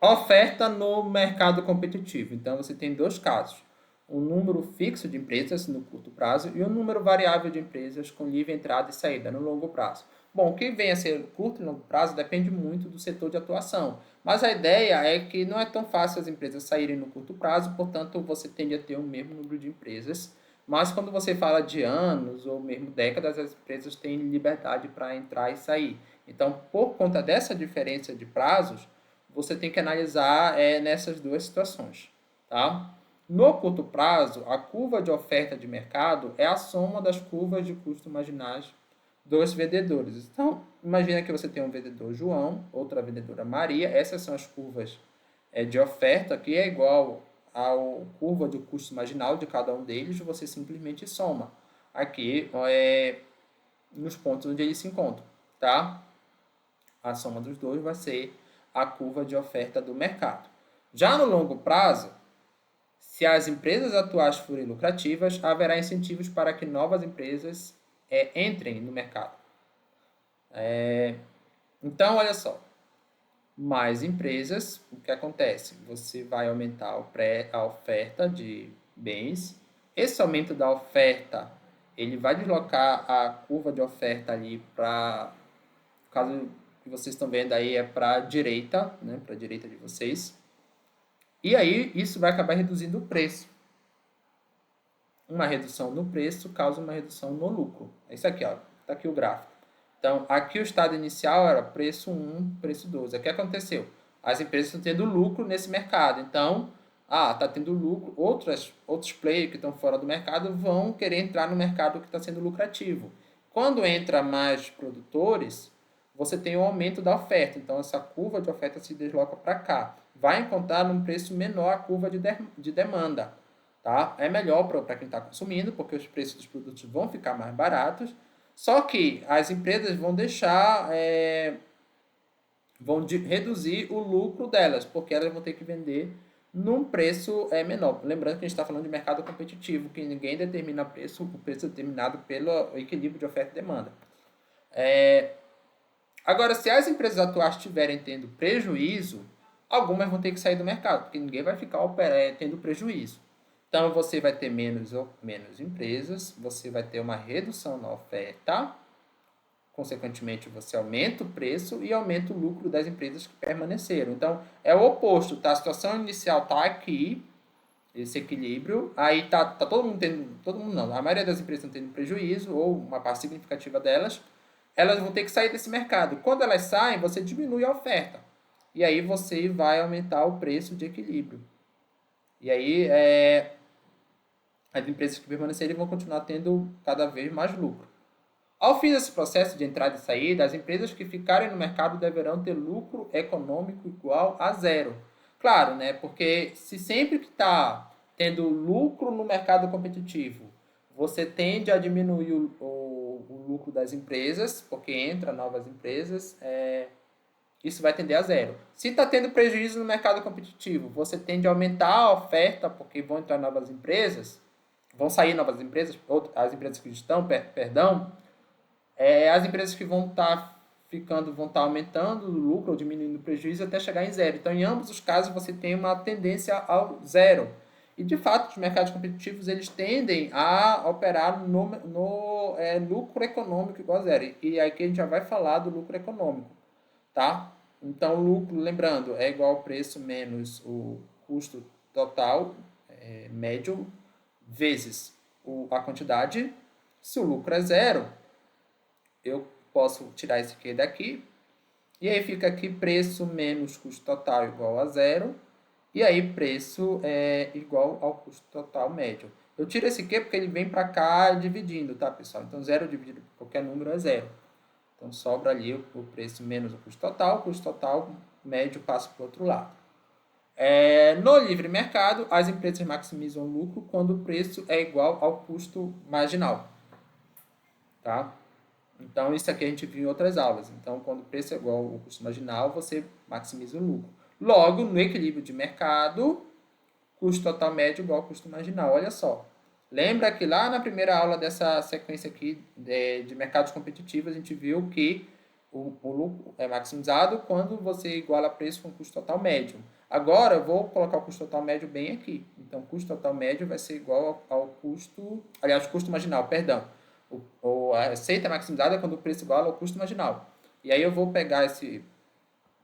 Oferta no mercado competitivo. Então, você tem dois casos. Um número fixo de empresas no curto prazo e um número variável de empresas com livre entrada e saída no longo prazo. Bom, o que vem a ser curto e longo prazo depende muito do setor de atuação. Mas a ideia é que não é tão fácil as empresas saírem no curto prazo, portanto, você tende a ter o mesmo número de empresas. Mas quando você fala de anos ou mesmo décadas, as empresas têm liberdade para entrar e sair. Então, por conta dessa diferença de prazos, você tem que analisar nessas duas situações, tá? No curto prazo, a curva de oferta de mercado é a soma das curvas de custo marginais dos vendedores. Então, imagina que você tem um vendedor João, outra vendedora Maria, essas são as curvas de oferta, que é igual à curva de custo marginal de cada um deles, você simplesmente soma aqui nos pontos onde eles se encontram, tá? A soma dos dois vai ser a curva de oferta do mercado. Já no longo prazo, se as empresas atuais forem lucrativas, haverá incentivos para que novas empresas entrem no mercado. Então, olha só, mais empresas, o que acontece? Você vai aumentar a oferta de bens. Esse aumento da oferta, ele vai deslocar a curva de oferta ali para, no caso que vocês estão vendo aí, é para a direita, né? Para a direita de vocês. E aí, isso vai acabar reduzindo o preço. Uma redução no preço causa uma redução no lucro. É isso aqui, ó. Está aqui o gráfico. Então, aqui o estado inicial era preço 1, preço 12. O que aconteceu? As empresas estão tendo lucro nesse mercado. Então, está tendo lucro. Outros players que estão fora do mercado vão querer entrar no mercado que está sendo lucrativo. Quando entra mais produtores, você tem um aumento da oferta. Então, essa curva de oferta se desloca para cá. Vai encontrar num preço menor a curva de demanda. Tá? É melhor para quem está consumindo, porque os preços dos produtos vão ficar mais baratos. Só que as empresas vão reduzir o lucro delas, porque elas vão ter que vender num preço menor. Lembrando que a gente está falando de mercado competitivo, que ninguém determina preço, o preço é determinado pelo equilíbrio de oferta e demanda. Agora, se as empresas atuais estiverem tendo prejuízo, algumas vão ter que sair do mercado, porque ninguém vai ficar tendo prejuízo. Então, você vai ter menos empresas, você vai ter uma redução na oferta, consequentemente, você aumenta o preço e aumenta o lucro das empresas que permaneceram. Então, é o oposto, tá? A situação inicial está aqui, esse equilíbrio, aí tá todo mundo não, a maioria das empresas estão tendo prejuízo, ou uma parte significativa delas, elas vão ter que sair desse mercado. Quando elas saem, você diminui a oferta. E aí você vai aumentar o preço de equilíbrio. E aí, as empresas que permanecerem vão continuar tendo cada vez mais lucro. Ao fim desse processo de entrada e saída, as empresas que ficarem no mercado deverão ter lucro econômico igual a zero. Claro, né? Porque se sempre que está tendo lucro no mercado competitivo, você tende a diminuir o lucro das empresas, porque entra novas empresas, isso vai tender a zero. Se está tendo prejuízo no mercado competitivo, você tende a aumentar a oferta, porque vão entrar novas empresas, vão sair novas empresas, as empresas que estão, perdão, as empresas que vão estar vão estar aumentando o lucro ou diminuindo o prejuízo até chegar em zero. Então, em ambos os casos, você tem uma tendência ao zero. E, de fato, os mercados competitivos, eles tendem a operar no lucro econômico igual a zero. E aqui a gente já vai falar do lucro econômico, tá? Então, o lucro, lembrando, é igual ao preço menos o custo total médio vezes a quantidade. Se o lucro é zero, eu posso tirar esse aqui daqui. E aí fica aqui preço menos custo total igual a zero. E aí preço é igual ao custo total médio. Eu tiro esse aqui porque ele vem para cá dividindo, tá, pessoal? Então, zero dividido por qualquer número é zero. Então, sobra ali o preço menos o custo total médio passa para o outro lado. No livre mercado, as empresas maximizam o lucro quando o preço é igual ao custo marginal. Tá? Então, isso aqui a gente viu em outras aulas. Então, quando o preço é igual ao custo marginal, você maximiza o lucro. Logo, no equilíbrio de mercado, custo total médio igual ao custo marginal. Olha só. Lembra que lá na primeira aula dessa sequência aqui de mercados competitivos, a gente viu que o lucro é maximizado quando você iguala preço com custo total médio. Agora, eu vou colocar o custo total médio bem aqui. Então, o custo total médio vai ser igual ao custo... Aliás, custo marginal, perdão. A receita maximizada é quando o preço iguala ao custo marginal. E aí eu vou pegar esse...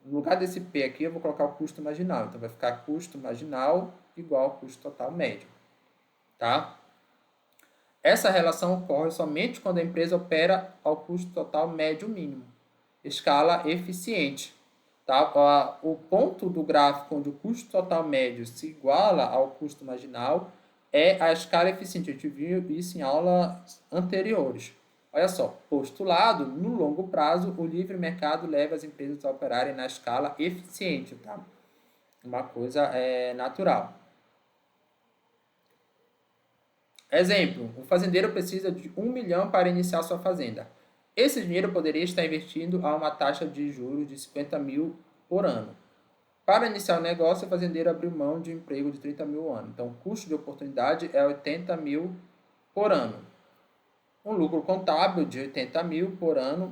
No lugar desse P aqui, eu vou colocar o custo marginal. Então, vai ficar custo marginal igual ao custo total médio. Tá? Essa relação ocorre somente quando a empresa opera ao custo total médio mínimo. Escala eficiente. Tá? O ponto do gráfico onde o custo total médio se iguala ao custo marginal é a escala eficiente. A gente viu isso em aulas anteriores. Olha só, postulado, no longo prazo, o livre mercado leva as empresas a operarem na escala eficiente. Tá? Uma coisa natural. Exemplo, o fazendeiro precisa de 1 milhão para iniciar sua fazenda. Esse dinheiro poderia estar investindo a uma taxa de juros de 50 mil por ano. Para iniciar o negócio, o fazendeiro abriu mão de um emprego de 30 mil por ano. Então, o custo de oportunidade é 80 mil por ano. Um lucro contábil de 80 mil por ano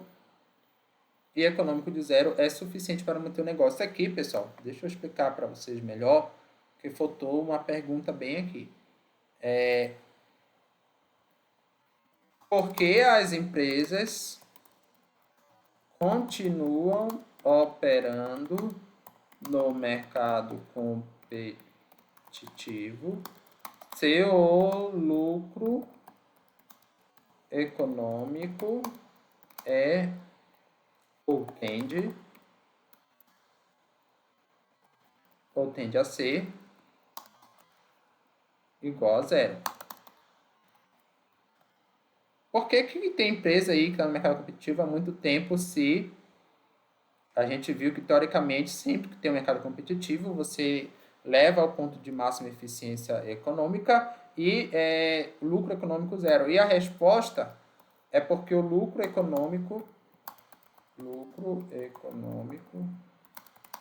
e econômico de zero é suficiente para manter o negócio. Aqui, pessoal, deixa eu explicar para vocês melhor, que faltou uma pergunta bem aqui. Por que as empresas continuam operando no mercado competitivo se o lucro econômico é ou tende a ser igual a zero? Por que tem empresa aí que está no mercado competitivo há muito tempo se a gente viu que, teoricamente, sempre que tem um mercado competitivo, você leva ao ponto de máxima eficiência econômica e lucro econômico zero? E a resposta é porque o lucro econômico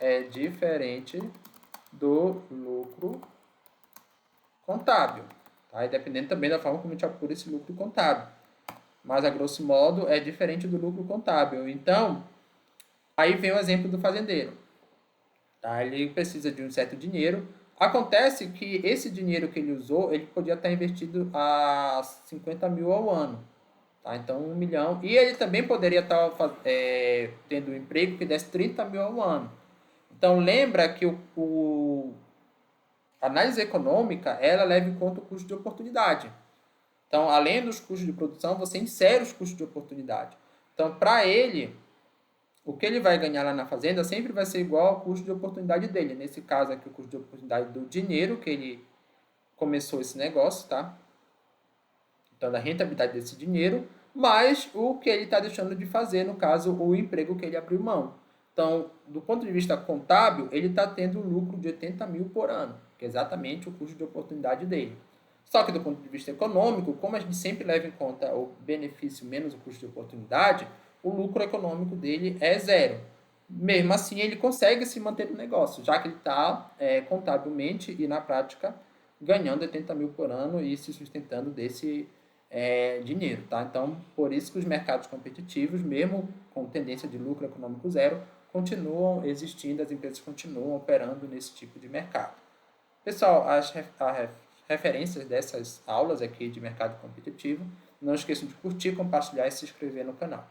é diferente do lucro contábil. Tá? E dependendo também da forma como a gente apura esse lucro contábil. Mas, a grosso modo, é diferente do lucro contábil. Então, aí vem o exemplo do fazendeiro. Tá? Ele precisa de um certo dinheiro. Acontece que esse dinheiro que ele usou, ele podia estar investido a 50 mil ao ano. Tá? Então, 1 milhão. E ele também poderia estar tendo um emprego que desse 30 mil ao ano. Então, lembra que a análise econômica, ela leva em conta o custo de oportunidade. Então, além dos custos de produção, você insere os custos de oportunidade. Então, para ele, o que ele vai ganhar lá na fazenda sempre vai ser igual ao custo de oportunidade dele. Nesse caso aqui, o custo de oportunidade do dinheiro que ele começou esse negócio, tá? Então, da rentabilidade desse dinheiro, mais o que ele está deixando de fazer, no caso, o emprego que ele abriu mão. Então, do ponto de vista contábil, ele está tendo um lucro de 80 mil por ano, que é exatamente o custo de oportunidade dele. Só que do ponto de vista econômico, como a gente sempre leva em conta o benefício menos o custo de oportunidade, o lucro econômico dele é zero. Mesmo assim, ele consegue se manter no negócio, já que ele está contabilmente e na prática ganhando 80 mil por ano e se sustentando desse dinheiro. Tá? Então, por isso que os mercados competitivos, mesmo com tendência de lucro econômico zero, continuam existindo, as empresas continuam operando nesse tipo de mercado. Pessoal, as referências dessas aulas aqui de mercado competitivo. Não esqueçam de curtir, compartilhar e se inscrever no canal.